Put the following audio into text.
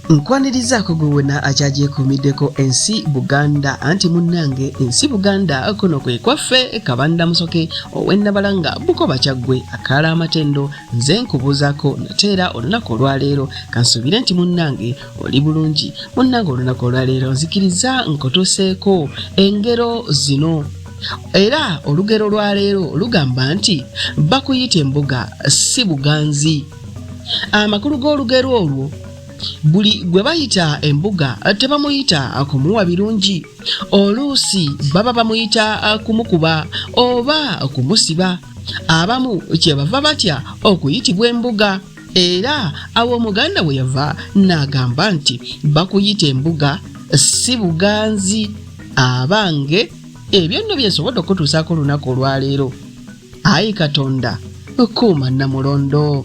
Nkwanirizaako gwe wonna akyagyekuumiddeko ensi Buganda anti munnange ensi Buganda kuno kwe kwaffe Kabanda Musoke ow'Ennabalanga Bukoba Kyaggwe akaala amatendo nze nkubuuzaako nateera olunaku olwaleero kansuubire nti munnange oli bulungi munnange olunaku olwaleero nzikiriza nkutuuseeko engero zino era olugero lwaleero lugamba nti bakuyita embuga si buganzi. Amakulu g'olugero olwo buli gwe bayita embuga tebamuyita kumuwa birungi, oluusi baba bamuyita kumukuba oba kumusiba. Abamu kyebava batya okuyitibwa embuga, era awo Omuganda bwe yava n'agamba nti bakuyita embuga si buganzi. Abange ebyo nno bye nsobodde okutuusaako olunaku olwaleero. Ayi Katonda kuuma Namulondo.